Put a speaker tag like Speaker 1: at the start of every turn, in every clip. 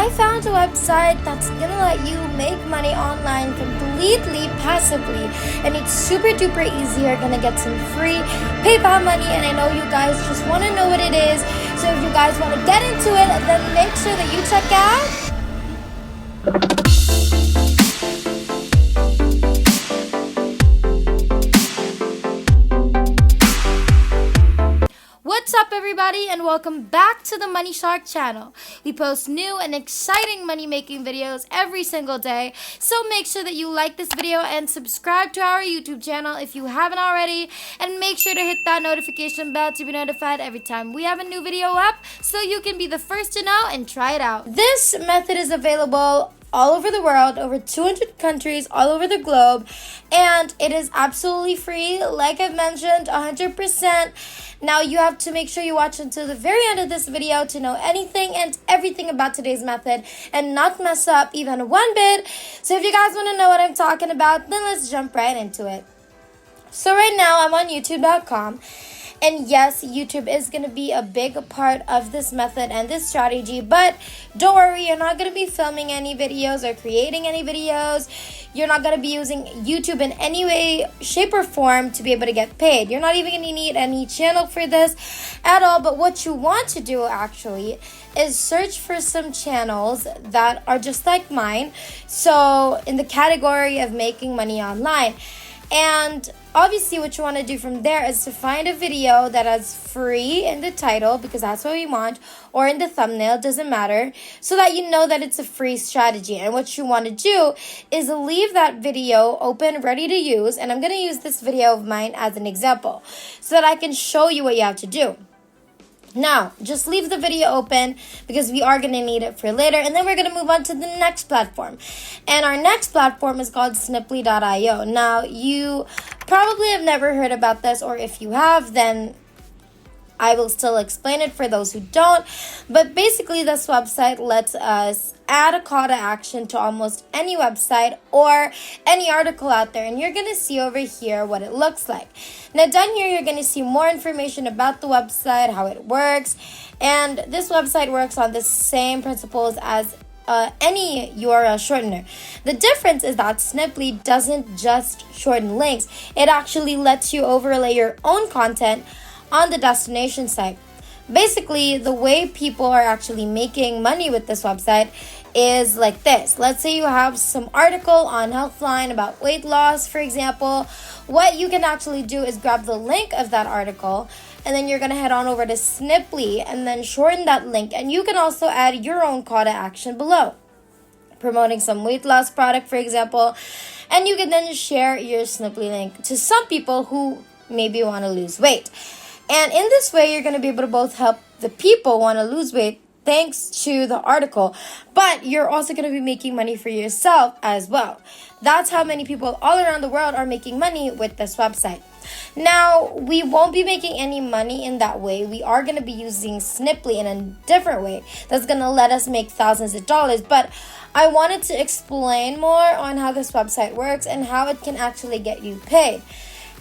Speaker 1: I found a website that's gonna let you make money online completely passively, and it's super duper easy. You're gonna get some free PayPal money, and I know you guys just want to know what it is. So if you guys want to get into it, then make sure that you check out. What's up, everybody, and welcome back to the Money Shark channel. We post new and exciting money making videos every single day, so make sure that you like this video and subscribe to our YouTube channel if you haven't already, and make sure to hit that notification bell to be notified every time we have a new video up so you can be the first to know and try it out. This method is available all over the world, over 200 countries all over the globe, and it is absolutely free, like I've mentioned, 100%. Now you have to make sure you watch until the very end of this video to know anything and everything about today's method and not mess up even one bit. So if you guys want to know what I'm talking about, then let's jump right into it. So right now I'm on youtube.com. And yes, YouTube is going to be a big part of this method and this strategy, but don't worry, you're not going to be filming any videos or creating any videos. You're not going to be using YouTube in any way, shape, or form to be able to get paid. You're not even going to need any channel for this at all, but what you want to do actually is search for some channels that are just like mine, so in the category of making money online. And obviously what you want to do from there is to find a video that has free in the title, because that's what we want, or in the thumbnail, doesn't matter, so that you know that it's a free strategy. And what you want to do is leave that video open, ready to use, and I'm going to use this video of mine as an example so that I can show you what you have to do. Now, just leave the video open because we are going to need it for later, and then we're going to move on to the next platform. And our next platform is called Sniply.io. Now, you probably have never heard about this, or if you have, then I will still explain it for those who don't. But basically, this website lets us add a call to action to almost any website or any article out there. And you're going to see over here what it looks like. Now, down here, you're going to see more information about the website, how it works. And this website works on the same principles as any URL shortener. The difference is that Sniply doesn't just shorten links. It actually lets you overlay your own content on the destination site. Basically, the way people are actually making money with this website is like this. Let's say you have some article on Healthline about weight loss, for example. What you can actually do is grab the link of that article, and then you're going to head on over to Sniply and then shorten that link. And you can also add your own call to action below, promoting some weight loss product, for example. And you can then share your Sniply link to some people who maybe want to lose weight. And in this way, you're going to be able to both help the people want to lose weight thanks to the article, but you're also going to be making money for yourself as well. That's how many people all around the world are making money with this website. Now, we won't be making any money in that way. We are going to be using Sniply in a different way that's going to let us make thousands of dollars, but I wanted to explain more on how this website works and how it can actually get you paid.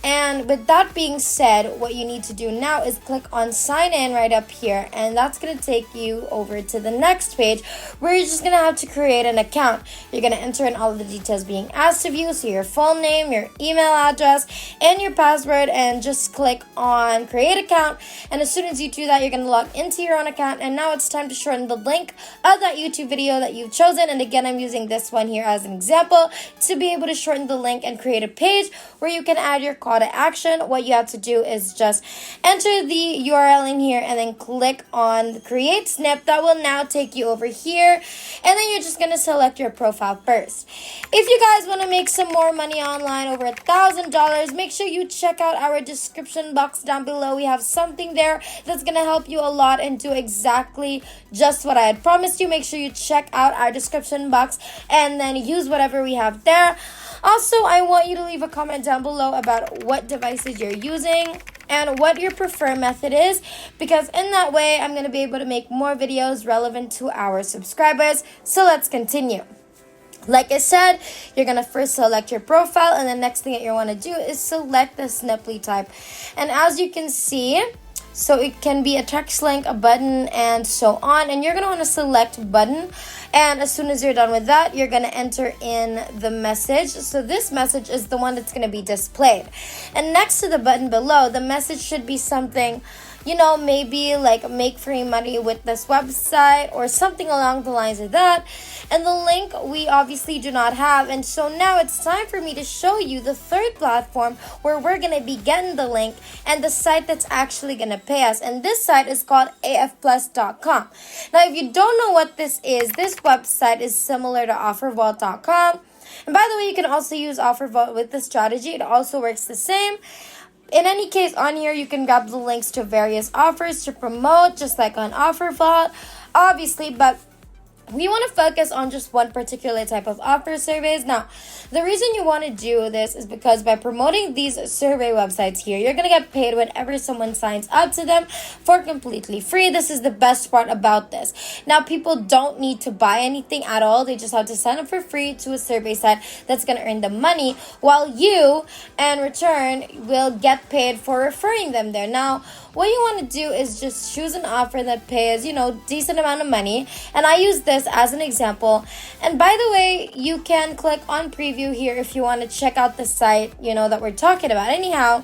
Speaker 1: And with that being said, what you need to do now is click on sign in right up here, and that's going to take you over to the next page where you're just going to have to create an account. You're going to enter in all of the details being asked of you, so your full name, your email address, and your password, and just click on create account. And as soon as you do that, you're going to log into your own account, and now it's time to shorten the link of that YouTube video that you've chosen. And again, I'm using this one here as an example to be able to shorten the link and create a page where you can add your call to action. What you have to do is just enter the URL in here and then click on create snip. That will now take you over here, and then you're just going to select your profile first. If you guys want to make some more money online, over $1,000, make sure you check out our description box down below. We have something there that's going to help you a lot and do exactly just what I had promised you. Make sure you check out our description box and then use whatever we have there. Also, I want you to leave a comment down below about what devices you're using and what your preferred method is, because in that way, I'm going to be able to make more videos relevant to our subscribers. So let's continue. Like I said, you're going to first select your profile, and the next thing that you want to do is select the Sniply type. And as you can see, so it can be a text link, a button, and so on. And you're going to want to select button. And as soon as you're done with that, you're going to enter in the message. So this message is the one that's going to be displayed. And next to the button below, the message should be something, maybe like make free money with this website or something along the lines of that. And the link we obviously do not have. And so now it's time for me to show you the third platform where we're going to be getting the link and the site that's actually going to pay us. And this site is called afplus.com. Now, if you don't know what this is, this website is similar to offervault.com. And by the way, you can also use OfferVault with this strategy. It also works the same. In any case, on here, you can grab the links to various offers to promote, just like on OfferVault, obviously, but we want to focus on just one particular type of offer surveys. Now, the reason you want to do this is because by promoting these survey websites here, you're going to get paid whenever someone signs up to them for completely free. This is the best part about this. Now, people don't need to buy anything at all. They just have to sign up for free to a survey site that's going to earn them money, while you, in return, will get paid for referring them there. Now, what you want to do is just choose an offer that pays, decent amount of money. And I use this as an example. And by the way, you can click on preview here if you want to check out the site, that we're talking about. Anyhow,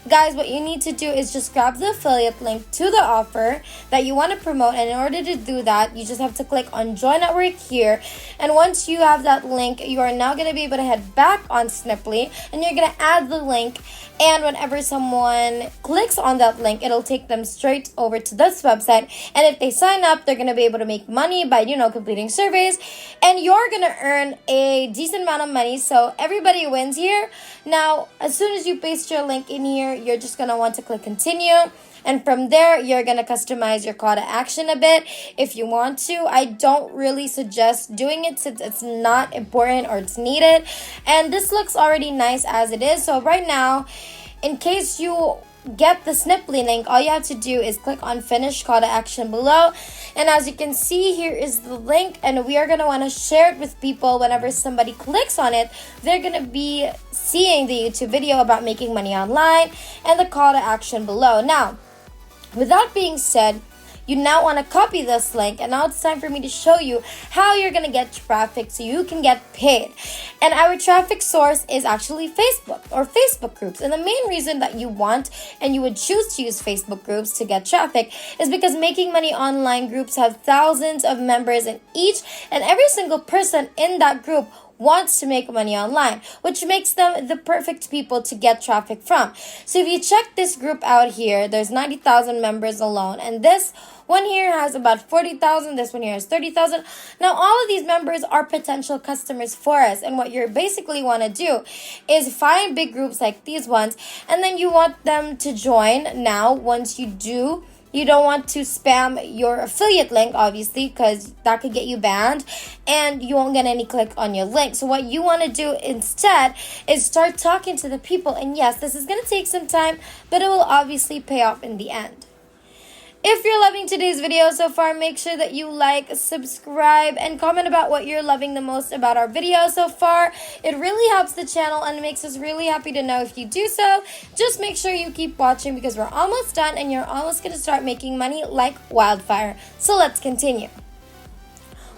Speaker 1: guys, what you need to do is just grab the affiliate link to the offer that you want to promote. And in order to do that, you just have to click on Join Network here. And once you have that link, you are now going to be able to head back on Sniply. And you're going to add the link. And whenever someone clicks on that link, it'll take them straight over to this website. And if they sign up, they're going to be able to make money by, completing surveys. And you're going to earn a decent amount of money. So everybody wins here. Now, as soon as you paste your link in here, you're just going to want to click continue. And from there, you're going to customize your call to action a bit if you want to. I don't really suggest doing it since it's not important or it's needed. And this looks already nice as it is. So right now, in case you get the Sniply link, all you have to do is click on finish call to action below. And as you can see, here is the link. And we are going to want to share it with people. Whenever somebody clicks on it, they're going to be seeing the YouTube video about making money online and the call to action below. Now, with that being said, you now want to copy this link, and now it's time for me to show you how you're going to get traffic so you can get paid. And our traffic source is actually Facebook or Facebook groups. And the main reason that you want and you would choose to use Facebook groups to get traffic is because making money online groups have thousands of members, and each and every single person in that group wants to make money online, which makes them the perfect people to get traffic from. So if you check this group out here, there's 90,000 members alone, and this one here has about 40,000, this one here has 30,000. Now, all of these members are potential customers for us, and what you basically want to do is find big groups like these ones, and then you want them to join. Now, once you do, you don't want to spam your affiliate link, obviously, because that could get you banned and you won't get any click on your link. So what you want to do instead is start talking to the people. And yes, this is going to take some time, but it will obviously pay off in the end. If you're loving today's video so far, make sure that you like, subscribe, and comment about what you're loving the most about our video so far. It really helps the channel and makes us really happy to know if you do so. Just make sure you keep watching because we're almost done and you're almost going to start making money like wildfire. So let's continue.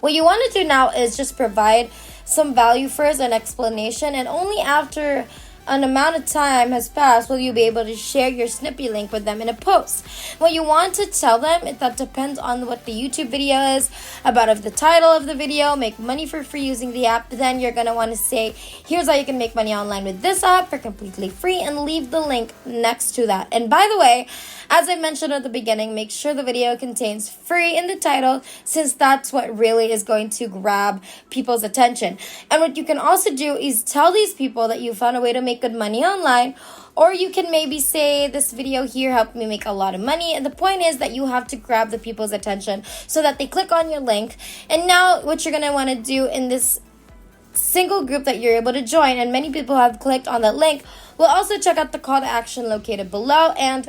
Speaker 1: What you want to do now is just provide some value first, an explanation, and only after an amount of time has passed will you be able to share your Sniply link with them in a post. What you want to tell them, that depends on what the YouTube video is, about if the title of the video, make money for free using the app, then you're going to want to say, here's how you can make money online with this app for completely free, and leave the link next to that. And by the way, as I mentioned at the beginning, make sure the video contains free in the title, since that's what really is going to grab people's attention. And what you can also do is tell these people that you found a way to make good money online, or you can maybe say, this video here helped me make a lot of money. And the point is that you have to grab the people's attention so that they click on your link. And now what you're going to want to do in this single group that you're able to join, and many people have clicked on that link, will also check out the call to action located below. And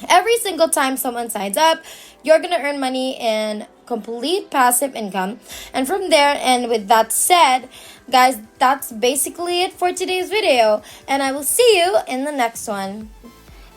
Speaker 1: every single time someone signs up, you're going to earn money in complete passive income. And from there, and with that said, guys, that's basically it for today's video. And I will see you in the next one.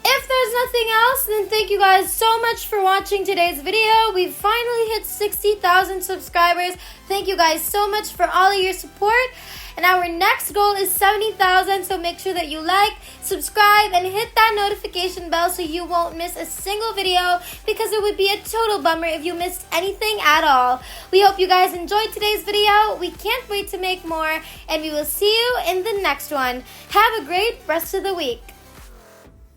Speaker 1: If there's nothing else, then thank you guys so much for watching today's video. We've finally hit 60,000 subscribers. Thank you guys so much for all of your support. And our next goal is 70,000, so make sure that you like, subscribe, and hit that notification bell so you won't miss a single video, because it would be a total bummer if you missed anything at all. We hope you guys enjoyed today's video. We can't wait to make more, and we will see you in the next one. Have a great rest of the week.